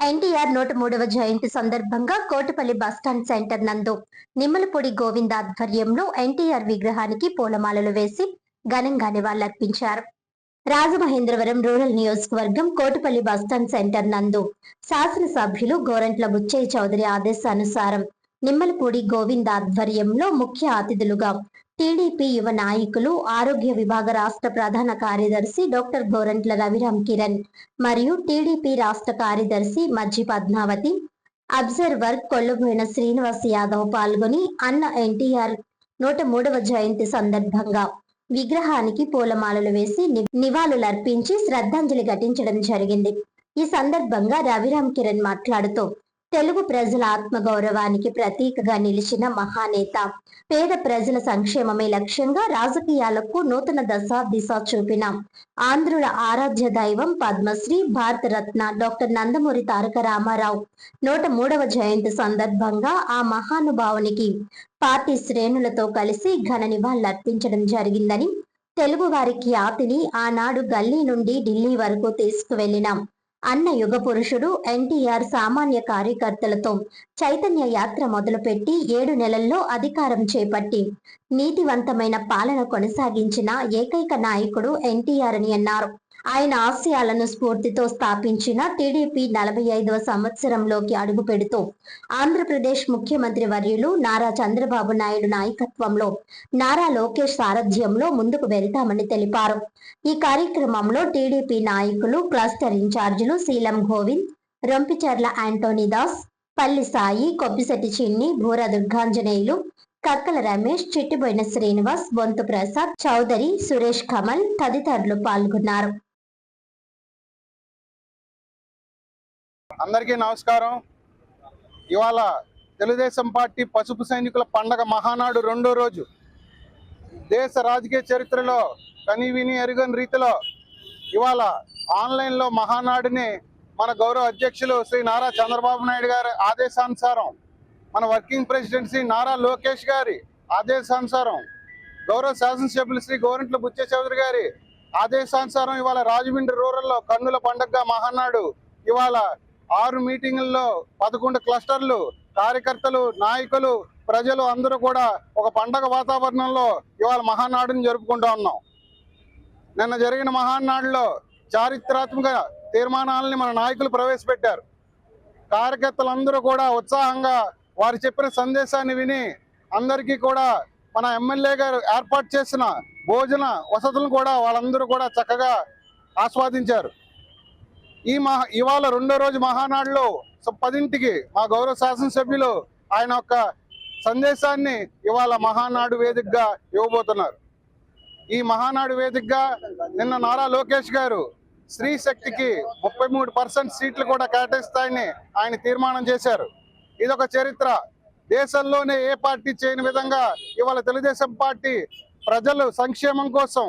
ఎన్టీఆర్ 103వ జయంతి సందర్భంగా Kotapalli bus stand centre నందు నిమ్మలపూడి గోవింద్ ఆధ్వర్యంలో ఎన్టీఆర్ విగ్రహానికి పూలమాలలు వేసి ఘనంగా నివాళులర్పించారు. రాజమహేంద్రవరం రూరల్ నియోజకవర్గం కోటపల్లి బస్టాండ్ సెంటర్ నందు శాసనసభ్యులు గోరంట్ల బుచ్చయ్య చౌదరి ఆదేశానుసారం నిమ్మలపూడి గోవింద్ ఆధ్వర్యంలో ముఖ్య అతిథులుగా టీడీపీ యువ నాయకులు, ఆరోగ్య విభాగ రాష్ట్ర ప్రధాన కార్యదర్శి డాక్టర్ గోరంట్ల రవిరామ్ కిరణ్ మరియు టీడీపీ రాష్ట్ర కార్యదర్శి మజ్జి పద్మావతి, అబ్జర్వర్ కొల్లబోయిన శ్రీనివాస్ యాదవ్ పాల్గొని అన్న ఎన్టీఆర్ 103వ జయంతి సందర్భంగా విగ్రహానికి పూలమాలలు వేసి నివాళులర్పించి శ్రద్ధాంజలి ఘటించడం జరిగింది. ఈ సందర్భంగా రవిరామ్ కిరణ్ మాట్లాడుతూ, తెలుగు ప్రజల ఆత్మగౌరవానికి ప్రతీకగా నిలిచిన మహానేత, పేద ప్రజల సంక్షేమమే లక్ష్యంగా రాజకీయాలకు నూతన దిశ చూపిన ఆంధ్రుల ఆరాధ్య దైవం పద్మశ్రీ భారతరత్న డాక్టర్ నందమూరి తారక రామారావు 103వ జయంతి సందర్భంగా ఆ మహానుభావునికి పార్టీ శ్రేణులతో కలిసి ఘన నివాళులర్పించడం జరిగిందని, తెలుగు వారి ఖ్యాతిని ఆనాడు గల్లీ నుండి ఢిల్లీ వరకు తీసుకువెళ్లిన అన్న యుగ పురుషుడు ఎన్టీఆర్ సామాన్య కార్యకర్తలతో చైతన్య యాత్ర మొదలుపెట్టి 7 నెలల్లో అధికారం చేపట్టి నీతివంతమైన పాలన కొనసాగించిన ఏకైక నాయకుడు ఎన్టీఆర్ అని అన్నారు. ఆయన ఆశయాలను స్ఫూర్తితో స్థాపించిన టీడీపీ 45వ సంవత్సరంలోకి అడుగు పెడుతూ ఆంధ్రప్రదేశ్ ముఖ్యమంత్రి వర్యులు నారా చంద్రబాబు నాయుడు నాయకత్వంలో నారా లోకేష్ సారథ్యంలో ముందుకు వెళ్తామని తెలిపారు. ఈ కార్యక్రమంలో టీడీపీ నాయకులు, క్లస్టర్ ఇన్ఛార్జీలు శీలం గోవింద్, రొంపిచర్ల యాంటోనీదాస్, పల్లి సాయి, కొప్పిశెట్టి చిన్ని, భూర దుర్గాంజనేయులు, కక్కల రమేష్, చిట్టిబోయిన శ్రీనివాస్, బొంతు ప్రసాద్ చౌదరి, సురేష్ కమల్ తదితరులు పాల్గొన్నారు. అందరికీ నమస్కారం. ఇవాళ తెలుగుదేశం పార్టీ పసుపు సైనికుల పండగ మహానాడు 2వ రోజు. దేశ రాజకీయ చరిత్రలో కనీవిని ఎరుగని రీతిలో ఇవాళ ఆన్లైన్లో మహానాడుని మన గౌరవ అధ్యక్షులు శ్రీ నారా చంద్రబాబు నాయుడు గారి ఆదేశానుసారం, మన వర్కింగ్ ప్రెసిడెంట్ శ్రీ నారా లోకేష్ గారి ఆదేశానుసారం, గౌరవ శాసనసభ్యులు శ్రీ గోరంట్ల బుచ్చయ్య చౌదరి గారి ఆదేశానుసారం ఇవాళ రాజమండ్రి రూరల్లో కన్నుల పండగగా మహానాడు ఇవాళ 6 మీటింగుల్లో 11 క్లస్టర్లు, కార్యకర్తలు, నాయకులు, ప్రజలు అందరూ కూడా ఒక పండగ వాతావరణంలో ఇవాళ మహానాడుని జరుపుకుంటూ ఉన్నాం. నిన్న జరిగిన మహానాడులో చారిత్రాత్మక తీర్మానాలని మన నాయకులు ప్రవేశపెట్టారు. కార్యకర్తలందరూ కూడా ఉత్సాహంగా వారు చెప్పిన సందేశాన్ని విని అందరికీ కూడా మన ఎమ్మెల్యే గారు ఏర్పాటు చేసిన భోజన వసతులను కూడా వాళ్ళందరూ కూడా చక్కగా ఆస్వాదించారు. ఇవాళ 2వ రోజు మహానాడులో 10ంటికి మా గౌరవ శాసనసభ్యులు ఆయన యొక్క సందేశాన్ని ఇవాళ మహానాడు వేదికగా ఇవ్వబోతున్నారు. ఈ మహానాడు వేదికగా నిన్న నారా లోకేష్ గారు స్త్రీ శక్తికి 33% సీట్లు కూడా కేటాయిస్తాయని ఆయన తీర్మానం చేశారు. ఇదొక చరిత్ర. దేశంలోనే ఏ పార్టీ చేయని విధంగా ఇవాళ తెలుగుదేశం పార్టీ ప్రజలు సంక్షేమం కోసం,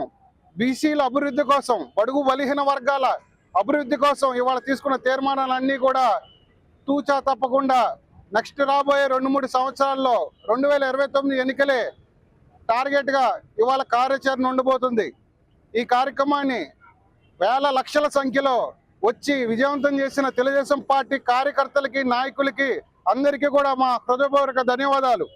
బీసీల అభివృద్ధి కోసం, బడుగు బలహీన వర్గాల అభివృద్ధి కోసం ఇవాళ తీసుకున్న తీర్మానాలన్నీ కూడా తూచా తప్పకుండా నెక్స్ట్ రాబోయే 2-3 సంవత్సరాల్లో 2029 ఎన్నికలే టార్గెట్గా ఇవాళ కార్యాచరణ ఉండబోతుంది. ఈ కార్యక్రమాన్ని వేల లక్షల సంఖ్యలో వచ్చి విజయవంతం చేసిన తెలుగుదేశం పార్టీ కార్యకర్తలకి, నాయకులకి అందరికీ కూడా మా హృదయపూర్వక ధన్యవాదాలు.